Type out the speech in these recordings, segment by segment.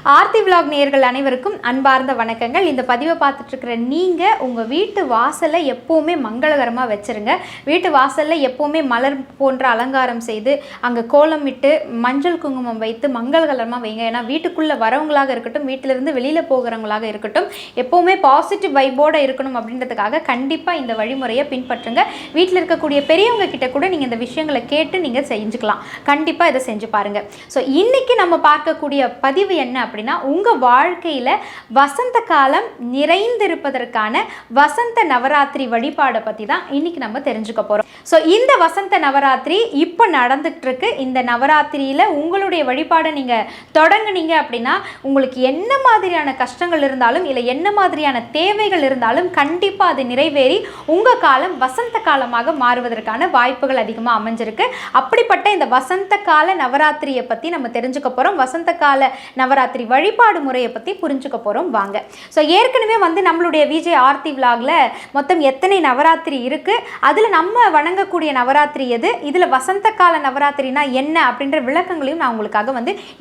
Aarthi vlog நேயர்கள் அனைவருக்கும் அன்பார்ந்த வணக்கங்கள். இந்த பதிவை பார்த்துட்டு இருக்கிற நீங்கள் உங்கள் வீட்டு வாசலை எப்போவுமே மங்களகரமாக வச்சுருங்க. வீட்டு வாசலில் எப்போவுமே மலர் போன்ற அலங்காரம் செய்து அங்கே கோலம் இட்டு மஞ்சள் குங்குமம் வைத்து மங்களகரமாக வைங்க. ஏன்னா வீட்டுக்குள்ளே வரவங்களாக இருக்கட்டும், வீட்டிலிருந்து வெளியில் போகிறவங்களாக இருக்கட்டும், எப்போவுமே பாசிட்டிவ் வைப்போடு இருக்கணும் அப்படின்றதுக்காக கண்டிப்பாக இந்த வழிமுறையை பின்பற்றுங்க. வீட்டில் இருக்கக்கூடிய பெரியவங்க கிட்ட கூட நீங்கள் இந்த விஷயங்களை கேட்டு நீங்கள் செஞ்சுக்கலாம். கண்டிப்பாக இதை செஞ்சு பாருங்கள். ஸோ இன்றைக்கி நம்ம பார்க்கக்கூடிய பதிவு என்ன அப்படின்னா, உங்கள் வாழ்க்கையில் வசந்த காலம் நிறைந்திருப்பதற்கான வசந்த நவராத்திரி வழிபாடை பற்றி தான் இன்றைக்கி நம்ம தெரிஞ்சுக்க போகிறோம். ஸோ இந்த வசந்த நவராத்திரி இப்போ நடந்துகிட்டு இருக்கு. இந்த நவராத்திரியில் உங்களுடைய வழிபாடை நீங்கள் தொடங்குனீங்க அப்படின்னா உங்களுக்கு என்ன மாதிரியான கஷ்டங்கள் இருந்தாலும் இல்லை என்ன மாதிரியான தேவைகள் இருந்தாலும் கண்டிப்பாக அது நிறைவேறி உங்கள் காலம் வசந்த காலமாக மாறுவதற்கான வாய்ப்புகள் அதிகமாக அமைஞ்சிருக்கு. அப்படிப்பட்ட இந்த வசந்த கால நவராத்திரியை பற்றி நம்ம தெரிஞ்சுக்க போகிறோம். வசந்த கால நவராத்திரி வழிபாடு முறையை பற்றி புரிஞ்சுக்க போகிறோம் வாங்க. ஸோ ஏற்கனவே நம்மளுடைய விஜய் ஆர்த்தி விலாகில் மொத்தம் எத்தனை நவராத்திரி இருக்குது, அதில் நம்ம வணங்கக்கூடிய நவராத்திரி எது, இதில் வசந்த கால நவராத்திரினா என்ன அப்படின்ற விளக்கங்களையும் நான் உங்களுக்காக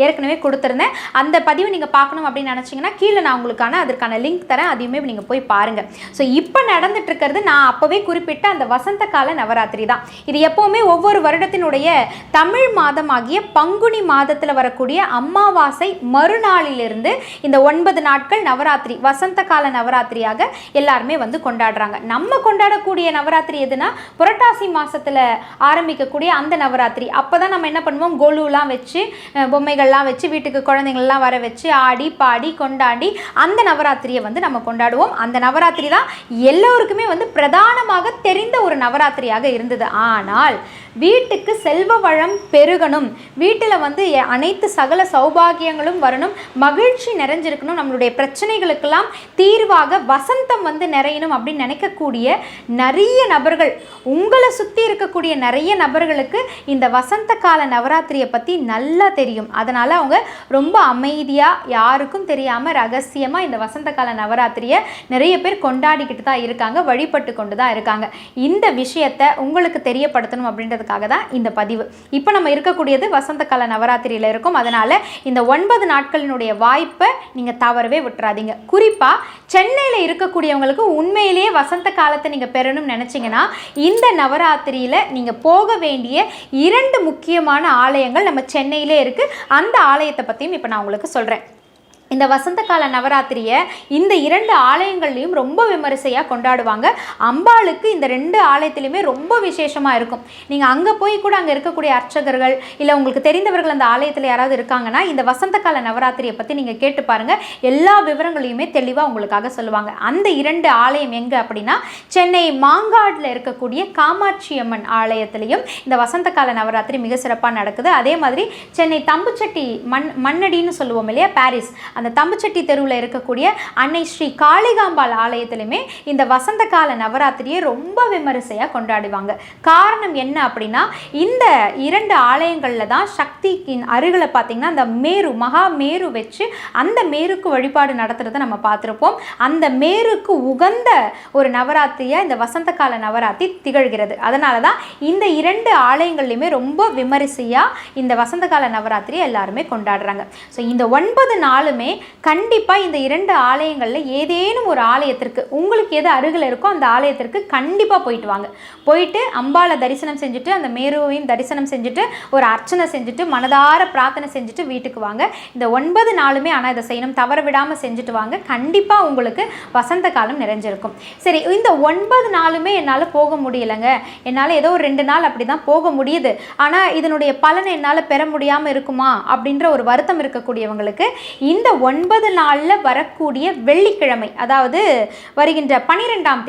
ஏற்கனவே கொடுத்துருந்தேன். அந்த பதிவு நீங்கள் பார்க்கணும் அப்படின்னு நினச்சிங்கன்னா கீழே நான் உங்களுக்கான அதற்கான லிங்க் தரேன், அதையுமே நீங்கள் போய் பாருங்கள். ஸோ இப்போ நடந்துட்டு இருக்கிறது நான் அப்போவே குறிப்பிட்ட அந்த வசந்த கால நவராத்திரி தான். இது எப்போவுமே ஒவ்வொரு வருடத்தினுடைய தமிழ் மாதமாகிய பங்குனி மாதத்தில் வரக்கூடிய அமாவாசை மறுநாளிலிருந்து இந்த 9 நாட்கள் நவராத்திரி வசந்த கால நவராத்திரியாக எல்லாருமே கொண்டாடுறாங்க. நம்ம கொண்டாடக்கூடிய நவராத்திரி எதுனா புரட்டாசி மாசத்துல ஆரம்பிக்கக்கூடிய அந்த நவராத்திரி. அப்பதான் நம்ம என்ன பண்ணுவோம், கொலுலாம் வச்சு பொம்மைகள்லாம் வச்சு வீட்டுக்கு குழந்தைங்கள்லாம் வர வச்சு ஆடி பாடி கொண்டாடி அந்த நவராத்திரியை நம்ம கொண்டாடுவோம். அந்த நவராத்திரி தான் எல்லோருக்குமே பிரதானமாக தெரிந்த ஒரு நவராத்திரியாக இருந்தது. ஆனால் வீட்டுக்கு செல்வ வளம் பெருகணும், வீட்டில் அனைத்து சகல சௌபாகியங்களும் வரணும், மகிழ்ச்சி நிறைஞ்சிருக்கணும், நம்மளுடைய பிரச்சனைகளுக்கெல்லாம் தீர்வாக வசந்தம் நிறையணும் அப்படின்னு நினைக்கக்கூடிய நிறைய நபர்கள், உங்களை சுற்றி இருக்கக்கூடிய நிறைய நபர்களுக்கு இந்த வசந்த கால நவராத்திரியை பற்றி நல்லா தெரியும். அதனால் அவங்க ரொம்ப அமைதியாக யாருக்கும் தெரியாமல் ரகசியமாக இந்த வசந்த கால நவராத்திரியை நிறைய பேர் கொண்டாடிக்கிட்டு தான் இருக்காங்க, வழிபட்டு கொண்டு தான் இருக்காங்க. இந்த விஷயத்தை உங்களுக்கு தெரியப்படுத்தணும் அப்படின்றதுக்காக தான் இந்த பதிவு. இப்போ நம்ம இருக்கக்கூடியது வசந்த கால நவராத்திரியில் இருக்கும். அதனால் இந்த 9 நாட்களினுடைய வாய்ப்பை நீங்கள் தவறவே விட்டுறாதீங்க. குறிப்பாக சென்னையில் இருக்கக்கூடியவங்களுக்கு உண்மையிலேயே வசந்த காலத்தை நீங்கள் பெறணும்னு நினச்சிங்கன்னா இந்த நவராத்திரியில் நீங்கள் போக வேண்டிய 2 முக்கியமான ஆலயங்கள் நம்ம சென்னையிலே இருக்குது. அந்த ஆலயத்தை பற்றியும் இப்போ நான் உங்களுக்கு சொல்கிறேன். இந்த வசந்த கால நவராத்திரியை இந்த 2 ஆலயங்கள்லையும் ரொம்ப விமரிசையாக கொண்டாடுவாங்க. அம்பாளுக்கு இந்த 2 ஆலயத்திலையுமே ரொம்ப விசேஷமாக இருக்கும். நீங்கள் அங்கே போய் கூட அங்கே இருக்கக்கூடிய அர்ச்சகர்கள் இல்லை உங்களுக்கு தெரிந்தவர்கள் அந்த ஆலயத்தில் யாராவது இருக்காங்கன்னா இந்த வசந்த கால நவராத்திரியை பற்றி நீங்கள் கேட்டு பாருங்கள். எல்லா விவரங்களையுமே தெளிவாக உங்களுக்காக சொல்லுவாங்க. அந்த 2 ஆலயம் எங்கே அப்படின்னா, சென்னை மாங்காடில் இருக்கக்கூடிய காமாட்சி அம்மன் ஆலயத்திலையும் இந்த வசந்த கால நவராத்திரி மிக சிறப்பாக நடக்குது. அதே மாதிரி சென்னை தம்புச்செட்டி மண்ணடின்னு சொல்லுவோம் இல்லையா, பாரிஸ், அந்த தம்புச்செட்டி தெருவில் இருக்கக்கூடிய அன்னை ஸ்ரீ காளிகாம்பாள் ஆலயத்திலுமே இந்த வசந்த கால நவராத்திரியை ரொம்ப விமரிசையாக கொண்டாடுவாங்க. காரணம் என்ன அப்படின்னா, இந்த 2 ஆலயங்களில் தான் சக்தியின் அருகில் பார்த்திங்கன்னா அந்த மேரு மகா மேரு வச்சு அந்த மேருக்கு வழிபாடு நடத்துகிறத நம்ம பார்த்துருப்போம். அந்த மேருக்கு உகந்த ஒரு நவராத்திரியாக இந்த வசந்த கால நவராத்திரி திகழ்கிறது. அதனால தான் இந்த 2 ஆலயங்கள்லையுமே ரொம்ப விமரிசையாக இந்த வசந்த கால நவராத்திரியை எல்லாருமே கொண்டாடுறாங்க. ஸோ இந்த 9 நாளுமே கண்டிப்பாக இந்த 2 ஆலயங்களில் ஏதேனும் ஒரு ஆலயத்திற்கு உங்களுக்கு எது அருகில் இருக்கோ அந்த ஆலயத்திற்கு கண்டிப்பாக போயிட்டு வாங்க. போயிட்டு அம்பாளை தரிசனம் செஞ்சுட்டு அந்த மேருவையும் தரிசனம் செஞ்சுட்டு ஒரு அர்ச்சனை செஞ்சுட்டு மனதார பிரார்த்தனை செஞ்சுட்டு வீட்டுக்கு வாங்க. இந்த 9 நாளுமே ஆனால் இதை செய்யணும், தவற விடாமல் செஞ்சுட்டு வாங்க. கண்டிப்பாக உங்களுக்கு வசந்த காலம் நிறைஞ்சிருக்கும். சரி, இந்த 9 நாளுமே என்னால் போக முடியலைங்க, என்னால் ஏதோ ஒரு 2 நாள் அப்படி தான் போக முடியுது, ஆனால் இதனுடைய பலனை என்னால் பெற முடியாமல் இருக்குமா அப்படின்ற ஒரு வருத்தம் இருக்கக்கூடியவங்களுக்கு இந்த 9 நாளில் வரக்கூடிய வெள்ளிக்கிழமை, அதாவது வருகின்ற 12ஆம்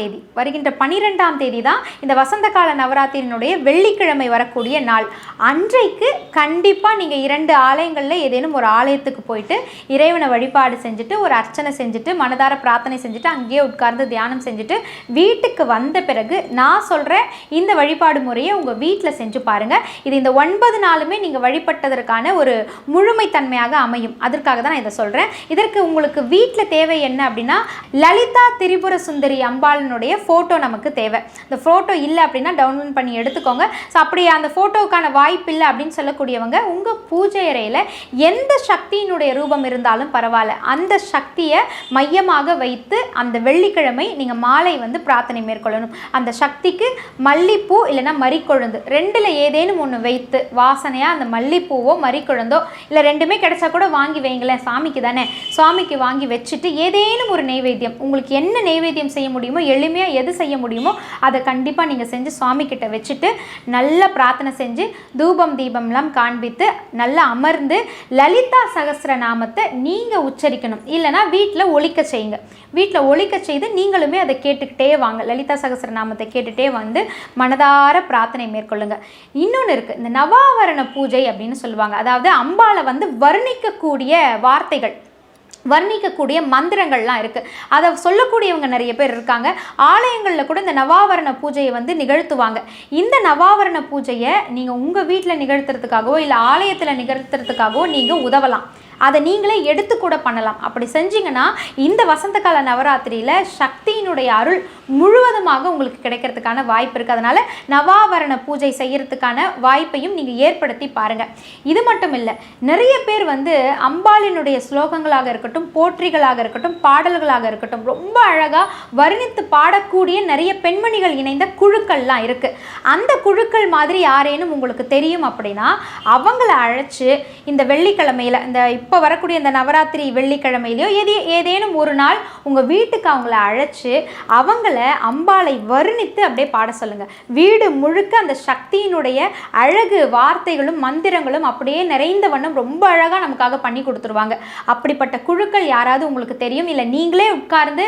தேதி தான் இந்த வசந்த கால நவராத்திரியினுடைய வெள்ளிக்கிழமை வரக்கூடிய நாள். அன்றைக்கு கண்டிப்பாக நீங்கள் 2 ஆலயங்களில் ஏதேனும் ஒரு ஆலயத்துக்கு போயிட்டு இறைவனை வழிபாடு செஞ்சுட்டு ஒரு அர்ச்சனை செஞ்சுட்டு மனதார பிரார்த்தனை செஞ்சுட்டு அங்கேயே உட்கார்ந்து தியானம் செஞ்சுட்டு வீட்டுக்கு வந்த பிறகு நான் சொல்கிற இந்த வழிபாடு முறையை உங்கள் வீட்டில் செஞ்சு பாருங்கள். இது இந்த 9 நாளுமே நீங்கள் வழிபட்டதற்கான ஒரு முழுமைத்தன்மையாக அமையும். அதற்காக தான் நான் இதை சொல்கிறேன். சொல்கிறேன். இதற்கு உங்களுக்கு வீட்டில் தேவை என்ன அப்படின்னா, லலிதா திரிபுர சுந்தரி அம்பாளினுடைய ஃபோட்டோ நமக்கு தேவை. இந்த ஃபோட்டோ இல்லை அப்படின்னா டவுன்லோட் பண்ணி எடுத்துக்கோங்க. ஸோ அப்படி அந்த ஃபோட்டோவுக்கான வாய்ப்பு இல்லை அப்படின்னு சொல்லக்கூடியவங்க உங்கள் பூஜை அறையில் எந்த சக்தியினுடைய ரூபம் இருந்தாலும் பரவாயில்ல, அந்த சக்தியை மையமாக வைத்து அந்த வெள்ளிக்கிழமை நீங்கள் மாலை பிரார்த்தனை மேற்கொள்ளணும். அந்த சக்திக்கு மல்லிப்பூ இல்லைன்னா மறிக்கொழுந்து ரெண்டில் ஏதேனும் ஒன்று வைத்து வாசனையாக அந்த மல்லிப்பூவோ மறிக்கொழுந்தோ இல்லை ரெண்டுமே கிடைச்சா கூட வாங்கி வைங்களேன், சாமிக்கு தானே, சுவாமிக்கு வாங்கி வச்சுட்டு ஏதேனும் ஒரு நெய்வேத்தியம், உங்களுக்கு என்ன நெய்வேத்தியம் செய்ய முடியுமோ, எளிமையாக எது செய்ய முடியுமோ அதை கண்டிப்பாக நீங்கள் செஞ்சு சுவாமி கிட்ட வச்சுட்டு நல்லா பிரார்த்தனை செஞ்சு தூபம் தீபம்லாம் காண்பித்து நல்லா அமர்ந்து லலிதா சகஸ்ர நாமத்தை நீங்கள் உச்சரிக்கணும். இல்லைனா வீட்டில் ஒலிக்க செய்யுங்க. வீட்டில் ஒலிக்க செய்து நீங்களுமே அதை கேட்டுக்கிட்டே வாங்க. லலிதா சகஸ்ர நாமத்தை கேட்டுகிட்டே மனதார பிரார்த்தனை மேற்கொள்ளுங்க. இன்னொன்று இருக்குது, இந்த நவாவரண பூஜை அப்படின்னு சொல்லுவாங்க. அதாவது அம்பாளை வர்ணிக்கக்கூடிய வார்த்தைகள், வர்ணிக்கக்கூடிய மந்திரங்கள்லாம் இருக்குது. அதை சொல்லக்கூடியவங்க நிறைய பேர் இருக்காங்க. ஆலயங்களில் கூட இந்த நவாவரண பூஜையை நிகழ்த்துவாங்க. இந்த நவாவரண பூஜையை நீங்கள் உங்கள் வீட்டில் நிகழ்த்துறதுக்காகவோ இல்லை ஆலயத்தில் நிகழ்த்துறதுக்காகவோ நீங்கள் உதவலாம். அதை நீங்களே எடுத்து கூட பண்ணலாம். அப்படி செஞ்சிங்கன்னா இந்த வசந்த கால நவராத்திரியில் சக்தியினுடைய அருள் முழுவதுமாக உங்களுக்கு கிடைக்கிறதுக்கான வாய்ப்பு இருக்குது. அதனால் நவாவரண பூஜை செய்கிறதுக்கான வாய்ப்பையும் நீங்கள் ஏற்படுத்தி பாருங்கள். இது மட்டும் இல்லை, நிறைய பேர் அம்பாளினுடைய ஸ்லோகங்களாக இருக்கட்டும், போற்றிகளாக இருக்கட்டும், பாடல்களாக இருக்கட்டும், ரொம்ப அழகாக வர்ணித்து பாடக்கூடிய நிறைய பெண்மணிகள் இணைந்த குழுக்கள்லாம் இருக்குது. அந்த குழுக்கள் மாதிரி யாரேனும் உங்களுக்கு தெரியும் அப்படின்னா அவங்கள அழைச்சி இந்த வெள்ளிக்கிழமையில், இந்த இப்போ வரக்கூடிய இந்த நவராத்திரி வெள்ளிக்கிழமையிலையோ ஏதேனும் ஒரு நாள் உங்கள் வீட்டுக்கு அவங்கள அழைச்சி அவங்கள அம்பாளை வர்ணித்து அப்படியே பாட சொல்லுங்கள். வீடு முழுக்க அந்த சக்தியினுடைய அழகு வார்த்தைகளும் மந்திரங்களும் அப்படியே நிறைந்த வண்ணம் ரொம்ப அழகாக நமக்காக பண்ணி கொடுத்துருவாங்க. அப்படிப்பட்ட குழுக்கள் யாராவது உங்களுக்கு தெரியும், இல்லை நீங்களே உட்கார்ந்து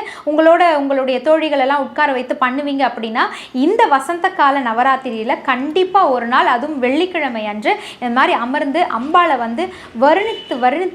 உங்களுடைய தோழிகளெல்லாம் உட்கார வைத்து பண்ணுவீங்க அப்படின்னா இந்த வசந்த கால நவராத்திரியில் கண்டிப்பாக ஒரு நாள், அதுவும் வெள்ளிக்கிழமை அன்று இந்த மாதிரி அமர்ந்து அம்பாளை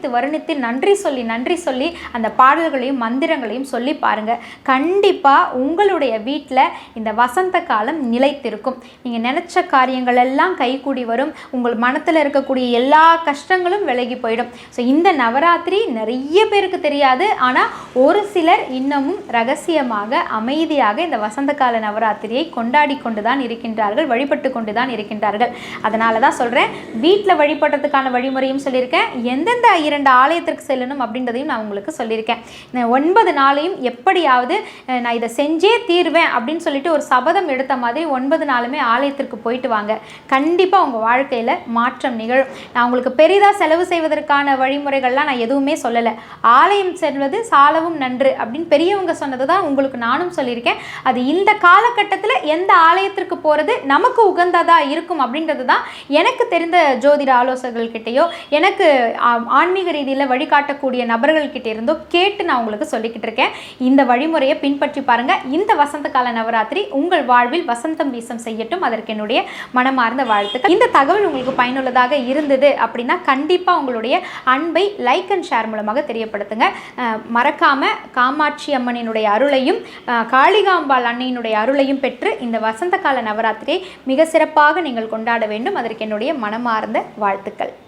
வர்ணித்து நன்றி சொல்லி அந்த பாடல்களையும் மந்திரங்களையும் சொல்லி பாருங்க. கண்டிப்பாக உங்களுடைய வீட்டில் இந்த வசந்த காலம் நிலைத்திருக்கும். நீங்கள் நினச்ச காரியங்கள் எல்லாம் கைகூடி வரும். உங்கள் மனத்தில் இருக்கக்கூடிய எல்லா கஷ்டங்களும் விலகி போயிடும். ஸோ இந்த நவராத்திரி நிறைய பேருக்கு தெரியாது, ஆனால் ஒரு சிலர் இன்னமும் ரகசியமாக அமைதியாக இந்த வசந்த கால நவராத்திரியை கொண்டாடி கொண்டு தான் இருக்கின்றார்கள், வழிபட்டு கொண்டு தான் இருக்கின்றார்கள். அதனால தான் சொல்கிறேன், வீட்டில் வழிபடுறதுக்கான வழிமுறையும் சொல்லியிருக்கேன், எந்தெந்த 2 ஆலயத்திற்கு செல்லணும் அப்படின்றதையும் நான் உங்களுக்கு சொல்லியிருக்கேன். 9 நாளையும் எப்படியாவது நான் இதை செஞ்சே தீர்வேன் அப்படின்னு சொல்லிட்டு ஒரு சபதம் எடுத்த மாதிரி 9 நாளுமே ஆலயத்திற்கு போயிட்டு வாங்க. கண்டிப்பாக உங்கள் வாழ்க்கையில் மாற்றம் நிகழும். நான் உங்களுக்கு பெரிதாக செலவு செய்வதற்கான வழிமுறைகள்லாம் நான் எதுவுமே சொல்லலை. ஆலயம் செல்வது சாலவும் நன்று அப்படின்னு பெரியவங்க சொன்னது தான் உங்களுக்கு நானும் சொல்லியிருக்கேன். அது இந்த காலகட்டத்தில் எந்த ஆலயத்திற்கு போகிறது நமக்கு உகந்ததாக இருக்கும் அப்படின்றது தான் எனக்கு தெரிந்த ஜோதிட ஆலோசகர்கள்கிட்டையோ எனக்கு ஆன்மீக ரீதியில் வழிகாட்டக்கூடிய நபர்கள்கிட்ட இருந்தோ கேட்டு நான் உங்களுக்கு சொல்லிக்கிட்டு இருக்கேன். இந்த வழிமுறையை பின்பற்றி பாருங்கள். இந்த வசந்த கால நவராத்திரி உங்கள் வாழ்வில் வசந்தம் வீசம் செய்யட்டும். அதற்கு என்னுடைய மனமார்ந்த வாழ்த்துக்கள். இந்த தகவல் உங்களுக்கு பயனுள்ளதாக இருந்தது அப்படின்னா கண்டிப்பாக உங்களுடைய அன்பை லைக் அண்ட் ஷேர் மூலமாக தெரியப்படுத்துங்க. மறக்காம காமாட்சி அம்மனினுடைய அருளையும் காளிகாம்பாள் அன்னையினுடைய அருளையும் பெற்று இந்த வசந்த கால நவராத்திரியை மிக சிறப்பாக நீங்கள் கொண்டாட வேண்டும். அதற்கு என்னுடைய மனமார்ந்த வாழ்த்துக்கள்.